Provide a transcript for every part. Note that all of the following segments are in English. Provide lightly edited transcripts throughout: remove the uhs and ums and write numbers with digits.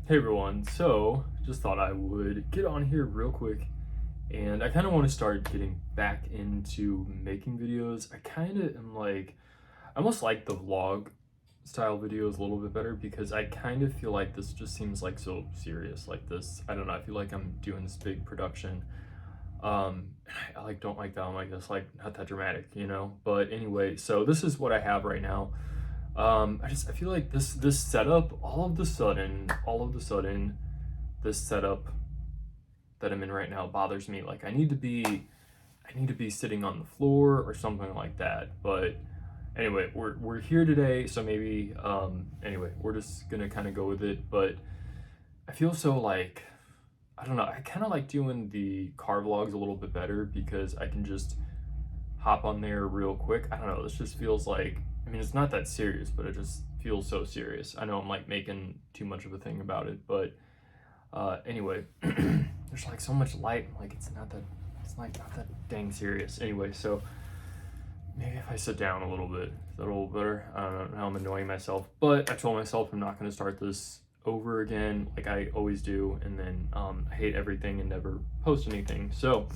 Hey everyone, so just thought I would get on here real quick, and I kind of want to start getting back into making videos. I kind of am like, I almost like the vlog style videos a little bit better because I kind of feel like this just seems like so serious. Like this, I don't know, I feel like I'm doing this big production. I like don't like that. I'm like, that's like not that dramatic, you know? But anyway, so this is what I have right now. I feel like this setup, all of the sudden, this setup that I'm in right now bothers me. Like I need to be sitting on the floor or something like that. But anyway, we're here today, so maybe anyway, we're just gonna kind of go with it. But I feel so like I don't know. I kind of like doing the car vlogs a little bit better because I can just hop on there real quick. I don't know. This just feels like, I mean, it's not that serious, but it just feels so serious. I know I'm like making too much of a thing about it, but anyway, there's like so much light. Like it's like not that dang serious. Anyway, so maybe if I sit down a little bit, is that a little better? I don't know how I'm annoying myself, but I told myself I'm not going to start this over again like I always do, and then I hate everything and never post anything. So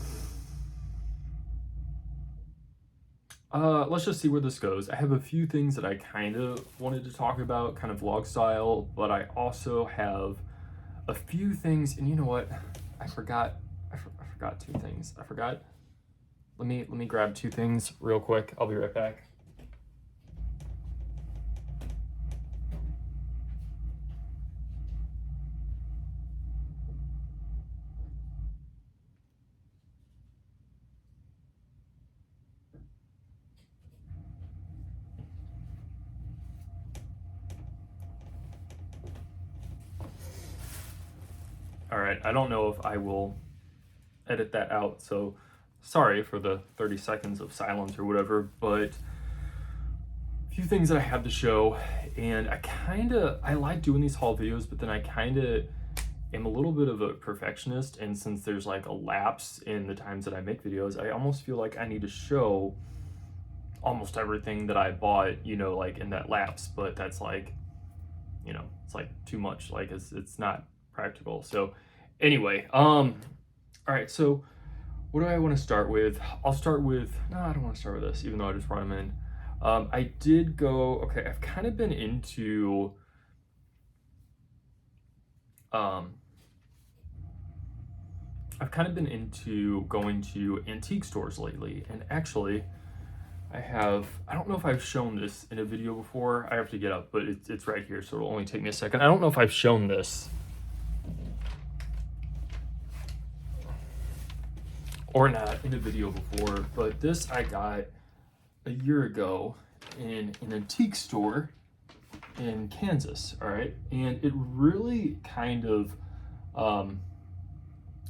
let's just see where this goes. I have a few things that I kind of wanted to talk about, kind of vlog style, but I also have a few things, and you know what? I forgot two things. I forgot. Let me grab two things real quick. I'll be right back. All right, I don't know if I will edit that out, so sorry for the 30 seconds of silence or whatever, but a few things that I have to show, and I like doing these haul videos, but then I kind of am a little bit of a perfectionist, and since there's like a lapse in the times that I make videos, I almost feel like I need to show almost everything that I bought, you know, like in that lapse, but that's like, you know, it's like too much, like it's not practical. So anyway, all right, so what do I want to start with? I'll start with, no, I don't want to start with this, even though I just brought them in. I did go, okay, I've kind of been into, going to antique stores lately, and actually, I don't know if I've shown this in a video before. I have to get up, but it's right here, so it'll only take me a second. I don't know if I've shown this or not in a video before, but this I got a year ago in an antique store in Kansas, all right? And it really kind of, I'm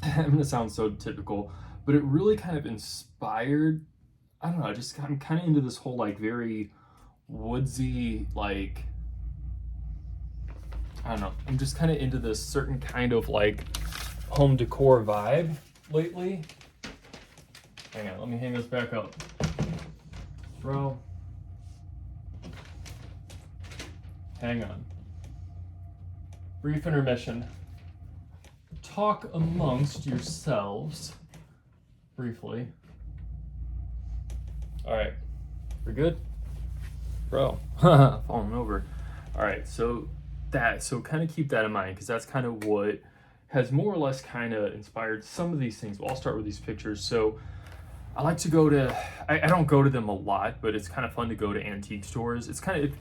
gonna sound so typical, but it really kind of inspired, I don't know, I'm kind of into this whole like very woodsy, like, I don't know, I'm just kind of into this certain kind of like home decor vibe lately. Hang on, let me hang this back up. Bro. Hang on. Brief intermission. Talk amongst yourselves briefly. All right, we're good? Bro, falling over. All right, so kind of keep that in mind because that's kind of what has more or less kind of inspired some of these things. Well, I'll start with these pictures. So I like to go to, I don't go to them a lot, but it's kind of fun to go to antique stores. It's kind of,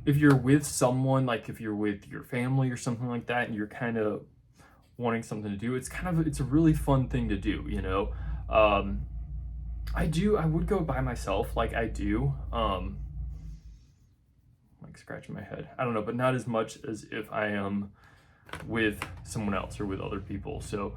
if you're with someone, like if you're with your family or something like that, and you're kind of wanting something to do, it's a really fun thing to do, you know? I would go by myself, like I do, like scratching my head. I don't know, but not as much as if I am with someone else or with other people. So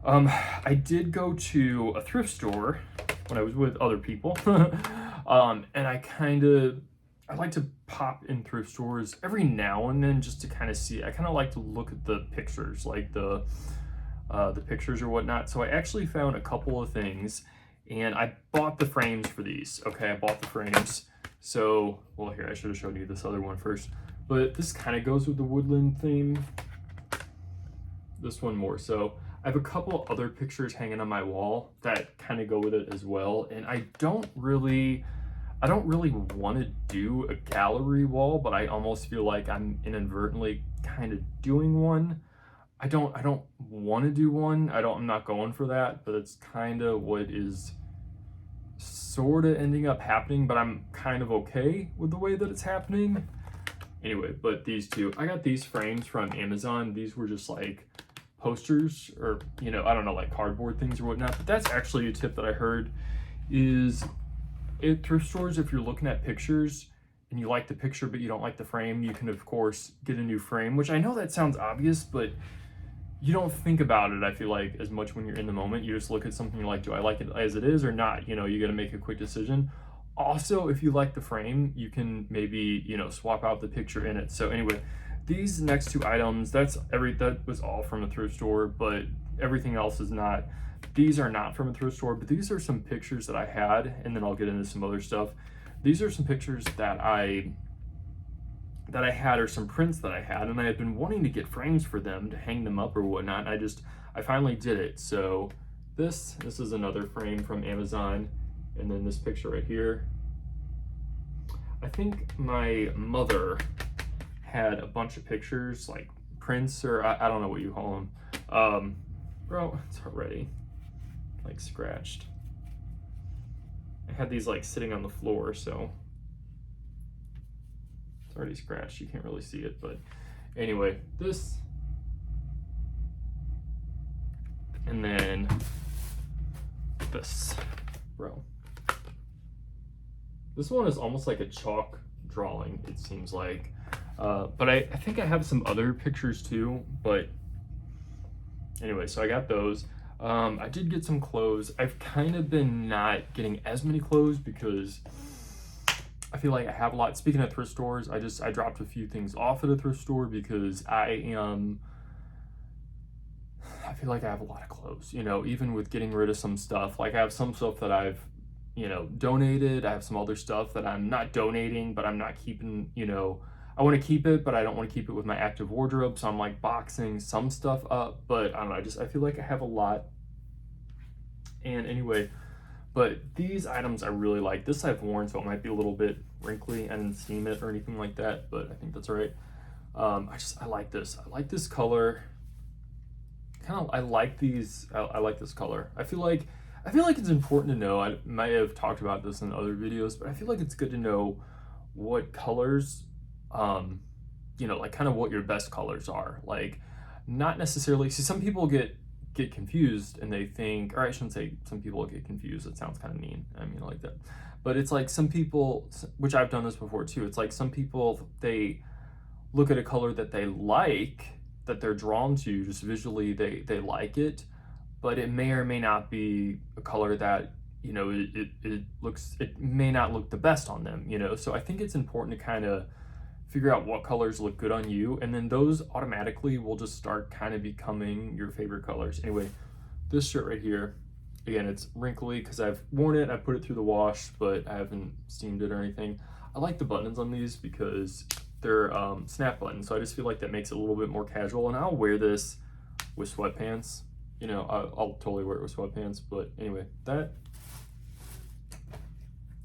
I did go to a thrift store when I was with other people. And I like to pop in thrift stores every now and then just to kind of see. I kind of like to look at the pictures, like the pictures or whatnot. So I actually found a couple of things, and I bought the frames for these. Okay, I bought the frames. So, well, here, I should have shown you this other one first. But this kind of goes with the Woodland theme. this one more so. I have a couple other pictures hanging on my wall that kind of go with it as well, and I don't really want to do a gallery wall, but I almost feel like I'm inadvertently kind of doing one. I don't want to do one. I'm not going for that, but it's kind of what is sort of ending up happening, but I'm kind of okay with the way that it's happening. Anyway, but these two, I got these frames from Amazon. These were just like posters, or, you know, I don't know, like cardboard things or whatnot. But that's actually a tip that I heard is at thrift stores, if you're looking at pictures and you like the picture but you don't like the frame, you can of course get a new frame, which I know that sounds obvious, but you don't think about it, I feel like, as much when you're in the moment. You just look at something, you're like, do I like it as it is or not? You know, you got to make a quick decision. Also, if you like the frame, you can maybe, you know, swap out the picture in it. So anyway, these next two items, that was all from a thrift store, but everything else is not. These are not from a thrift store, but these are some pictures that I had, and then I'll get into some other stuff. These are some pictures that I had, or some prints that I had, and I had been wanting to get frames for them to hang them up or whatnot. I finally did it. So this is another frame from Amazon, and then this picture right here. I think my mother had a bunch of pictures, like prints, or I don't know what you call them. Bro, it's already like scratched. I had these like sitting on the floor, so it's already scratched. You can't really see it, but anyway, this, and then this, bro. This one is almost like a chalk drawing, it seems like. But I think I have some other pictures too, but anyway, so I got those. I did get some clothes. I've kind of been not getting as many clothes because I feel like I have a lot. Speaking of thrift stores, I dropped a few things off at a thrift store because I feel like I have a lot of clothes, you know, even with getting rid of some stuff. Like I have some stuff that I've, you know, donated. I have some other stuff that I'm not donating, but I'm not keeping, you know, I want to keep it, but I don't want to keep it with my active wardrobe. So I'm like boxing some stuff up, but I don't know. I feel like I have a lot. And anyway, but these items I really like. This I've worn, so it might be a little bit wrinkly. I didn't steam it or anything like that, but I think that's all right. I like this. I like this color. I like these. I like this color. I feel like it's important to know. I might have talked about this in other videos, but I feel like it's good to know what colors, you know, like kind of what your best colors are. Like, not necessarily. See, some people get confused and they think, or I shouldn't say some people get confused. It sounds kind of mean. I mean, like that. But it's like some people, which I've done this before too. It's like some people, they look at a color that they like, that they're drawn to, just visually they like it, but it may or may not be a color that, you know, it may not look the best on them, you know. So I think it's important to kind of figure out what colors look good on you, and then those automatically will just start kind of becoming your favorite colors. Anyway, this shirt right here, again, it's wrinkly because I've worn it, I put it through the wash, but I haven't steamed it or anything. I like the buttons on these because they're snap buttons, so I just feel like that makes it a little bit more casual, and I'll wear this with sweatpants. You know, I'll totally wear it with sweatpants. But anyway,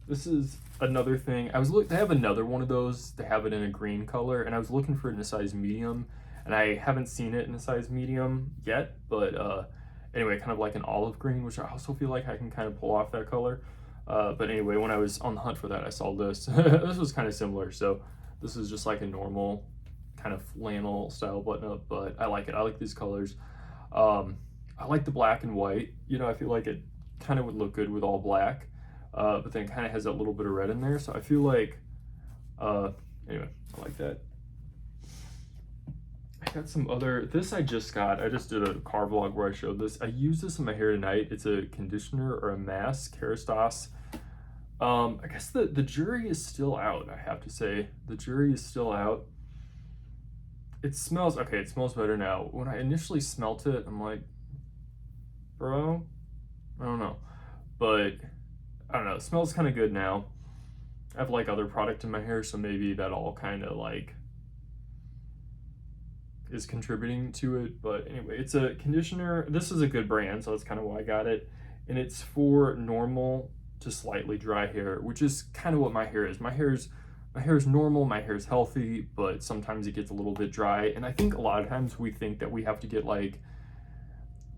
this is another thing. They have another one of those. They have it in a green color, and I was looking for it in a size medium, and I haven't seen it in a size medium yet. But anyway, kind of like an olive green, which I also feel like I can kind of pull off that color. But anyway, when I was on the hunt for that, I saw this. This was kind of similar. So this is just like a normal kind of flannel style button up, but I like it. I like these colors. I like the black and white. You know, I feel like it kind of would look good with all black, but then it kind of has that little bit of red in there. So I feel like, anyway, I like that. I got some other, this I just did a car vlog where I showed this. I use this in my hair tonight. It's a conditioner or a mask, Kerastase. I guess the jury is still out, I have to say. The jury is still out. It smells, okay, it smells better now. When I initially smelt it, I'm like, bro, I don't know. But, I don't know, it smells kind of good now. I have like other product in my hair, so maybe that'll kind of like is contributing to it. But anyway, it's a conditioner. This is a good brand, so that's kind of why I got it. And it's for normal to slightly dry hair, which is kind of what my hair is. My hair is normal, my hair is healthy, but sometimes it gets a little bit dry. And I think a lot of times we think that we have to get like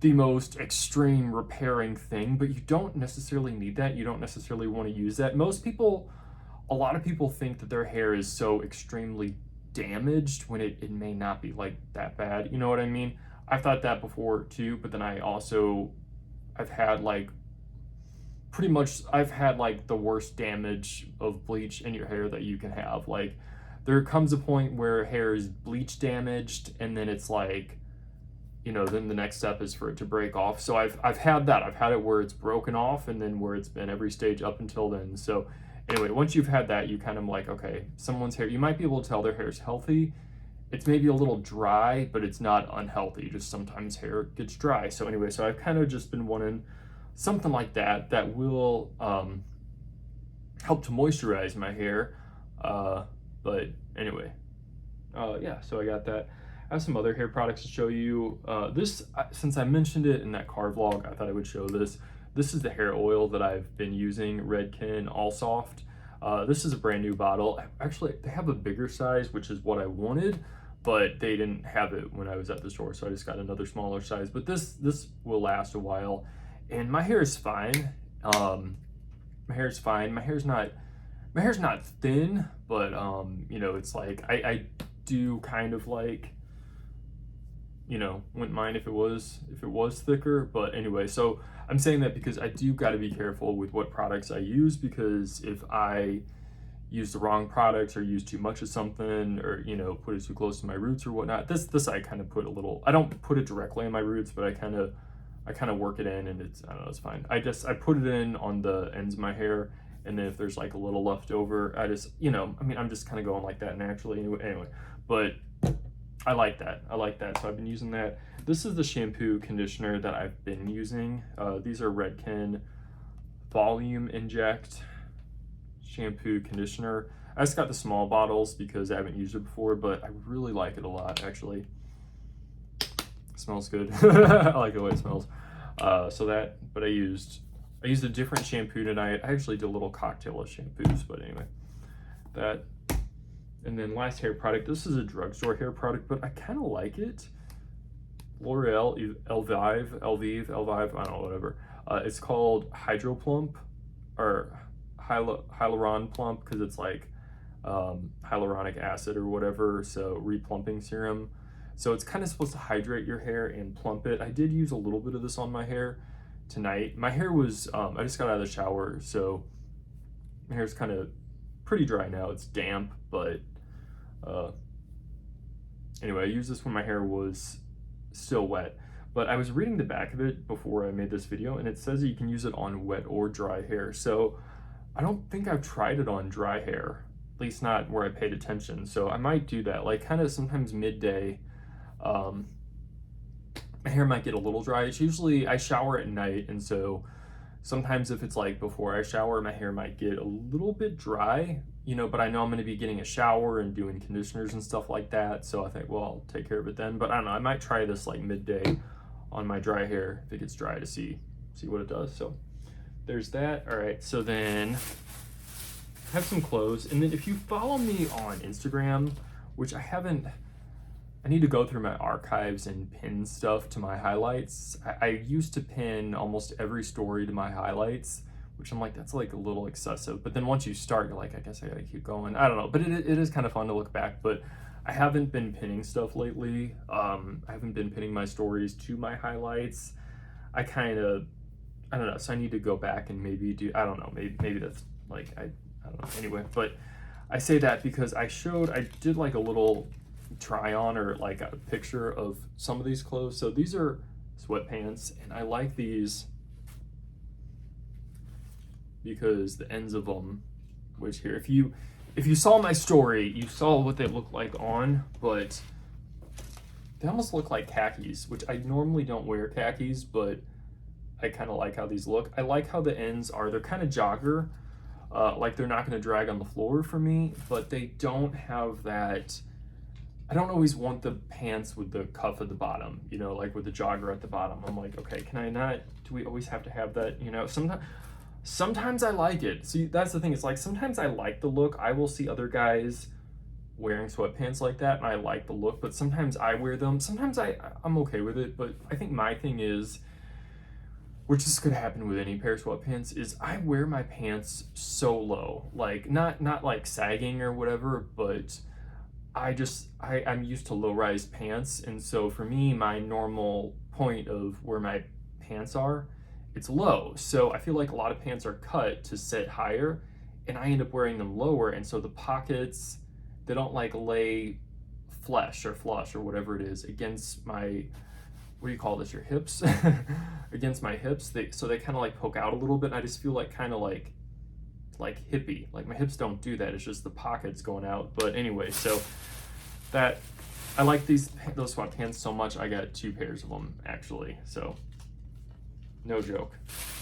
the most extreme repairing thing, but you don't necessarily need that. You don't necessarily want to use that. A lot of people think that their hair is so extremely damaged when it may not be like that bad. You know what I mean? I've thought that before too, but then I've had like the worst damage of bleach in your hair that you can have. Like there comes a point where hair is bleach damaged, and then it's like, then the next step is for it to break off. So I've had that. I've had it where it's broken off, and then where it's been every stage up until then. So anyway, once you've had that, you kind of like, okay, someone's hair, you might be able to tell their hair is healthy. It's maybe a little dry, but it's not unhealthy. Just sometimes hair gets dry. So anyway, so I've kind of just been wanting something like that will help to moisturize my hair. But anyway, yeah, so I got that. I have some other hair products to show you. Since I mentioned it in that car vlog, I thought I would show this. This is the hair oil that I've been using, Redken All Soft. This is a brand new bottle. Actually, they have a bigger size, which is what I wanted, but they didn't have it when I was at the store, so I just got another smaller size. But this will last a while, and my hair is fine. My hair is fine. My hair's not thin, but it's like I do kind of like, wouldn't mind if it was thicker. But anyway, so I'm saying that because I do got to be careful with what products I use, because if I use the wrong products or use too much of something, or put it too close to my roots or whatnot, this I kind of put a little, I don't put it directly on my roots, but I kind of work it in, and I don't know, it's fine. I put it in on the ends of my hair, and then if there's like a little left over, I just, I'm just kind of going like that naturally anyway, but I like that. So I've been using that. This is the shampoo conditioner that I've been using. These are Redken Volume Inject shampoo conditioner. I just got the small bottles because I haven't used it before, but I really like it a lot, actually. It smells good. I like the way it smells. But I used a different shampoo tonight. I actually did a little cocktail of shampoos, but anyway, that. And then last hair product, this is a drugstore hair product, but I kind of like it. L'Oreal Elvive, I don't know, whatever. It's called Hydro Plump, or Hyaluron Plump, because it's like hyaluronic acid or whatever, so replumping serum. So it's kind of supposed to hydrate your hair and plump it. I did use a little bit of this on my hair tonight. My hair was, I just got out of the shower, so my hair's kind of pretty dry now. It's damp, but anyway, I used this when my hair was still wet. But I was reading the back of it before I made this video, and it says that you can use it on wet or dry hair. So I don't think I've tried it on dry hair, at least not where I paid attention. So I might do that, like kind of sometimes midday. My hair might get a little dry. It's usually, I shower at night, and so sometimes if it's like before I shower, my hair might get a little bit dry, but I know I'm going to be getting a shower and doing conditioners and stuff like that. So I think, well, I'll take care of it then. But I don't know, I might try this like midday on my dry hair if it gets dry, to see what it does. So there's that. All right, so then I have some clothes. And then if you follow me on Instagram, which I haven't, I need to go through my archives and pin stuff to my highlights. I used to pin almost every story to my highlights, which I'm like, that's like a little excessive. But then once you start, you're like, I guess I gotta keep going. I don't know, but it is kind of fun to look back. But I haven't been pinning stuff lately. I haven't been pinning my stories to my highlights. I don't know, so I need to go back and maybe do, I don't know, maybe that's like, I don't know. Anyway, but I say that because I did like a little try on, or like a picture of some of these clothes. So these are sweatpants, and I like these because the ends of them, which here, if you saw my story, you saw what they look like on, but they almost look like khakis, which I normally don't wear khakis, but I kind of like how these look. I like how the ends are, they're kind of jogger, like they're not going to drag on the floor for me, but they don't have that I don't always want the pants with the cuff at the bottom, you know, like with the jogger at the bottom. I'm like, okay, can I not, do we always have to have that, you know? Sometimes I like it. See, that's the thing, it's like sometimes I like the look. I will see other guys wearing sweatpants like that and I like the look, but sometimes I wear them. Sometimes I'm okay with it, but I think my thing is, which is gonna happen with any pair of sweatpants, is I wear my pants so low, like not like sagging or whatever, but I'm used to low-rise pants, and so for me, my normal point of where my pants are, it's low. So I feel like a lot of pants are cut to sit higher, and I end up wearing them lower, and so the pockets, they don't like lay flush or whatever it is against my, what do you call this, your hips? Against my hips. So they kind of like poke out a little bit, and I just feel like kind of like hippie. Like my hips don't do that. It's just the pockets going out. But anyway, so that I like those sweatpants so much. I got 2 pairs of them actually. So no joke.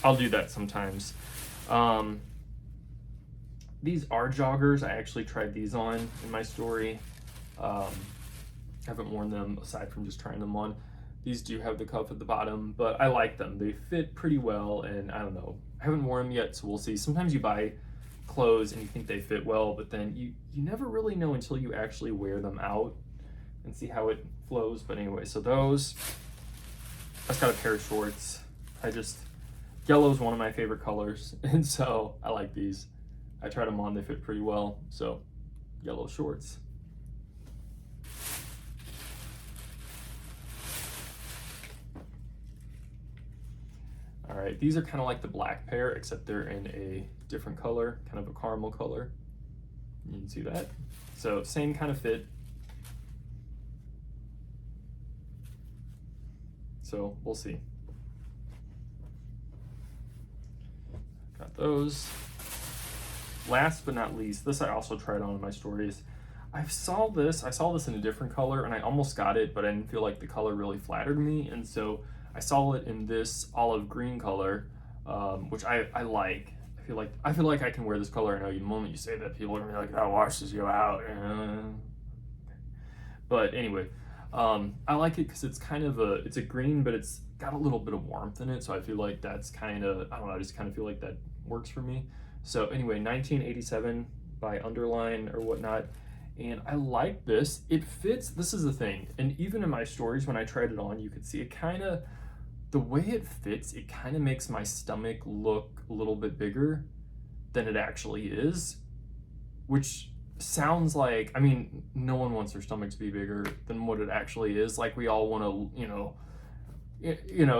I'll do that sometimes. These are joggers. I actually tried these on in my story. Haven't worn them aside from just trying them on. These do have the cuff at the bottom, but I like them. They fit pretty well, and I don't know. I haven't worn them yet, so we'll see. Sometimes you buy clothes and you think they fit well, but then you never really know until you actually wear them out and see how it flows. But anyway, so those. I just got a pair of shorts. Yellow is one of my favorite colors, and so I like these. I tried them on, they fit pretty well, so yellow shorts. All right, these are kind of like the black pair, except they're in a different color, kind of a caramel color. You can see that. So same kind of fit. So we'll see. Got those. Last but not least, this I also tried on in my stories. I saw this in a different color and I almost got it, but I didn't feel like the color really flattered me. And so I saw it in this olive green color, which I like. I feel like I can wear this color. I know the moment you say that, people are gonna be like, "Oh, wash this you out." But anyway, I like it because it's kind of it's a green, but it's got a little bit of warmth in it. So I feel like that's kind of, I don't know, I just kind of feel like that works for me. So anyway, 1987 by Underline or whatnot. And I like this. It fits. This is the thing. And even in my stories, when I tried it on, you could see it kind of, the way it fits, it kind of makes my stomach look a little bit bigger than it actually is, which sounds like, I mean, no one wants their stomach to be bigger than what it actually is. Like we all want to,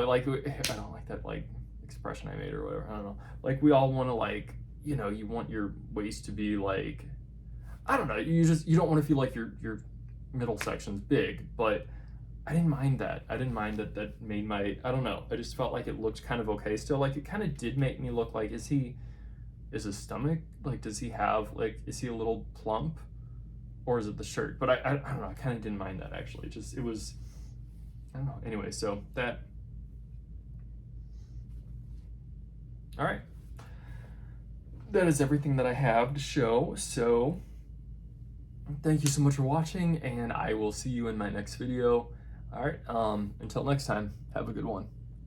like, I don't like that like expression I made or whatever. I don't know. Like we all want to like, you want your waist to be like, I don't know. You don't want to feel like your middle section's big, but I didn't mind that. I didn't mind that made my, I don't know. I just felt like it looked kind of okay still. Like it kind of did make me look like, is his stomach, like, does he have, like, is he a little plump or is it the shirt? But I don't know. I kind of didn't mind that actually. It was, I don't know. Anyway, so that, all right. That is everything that I have to show. So thank you so much for watching and I will see you in my next video. All right, until next time, have a good one.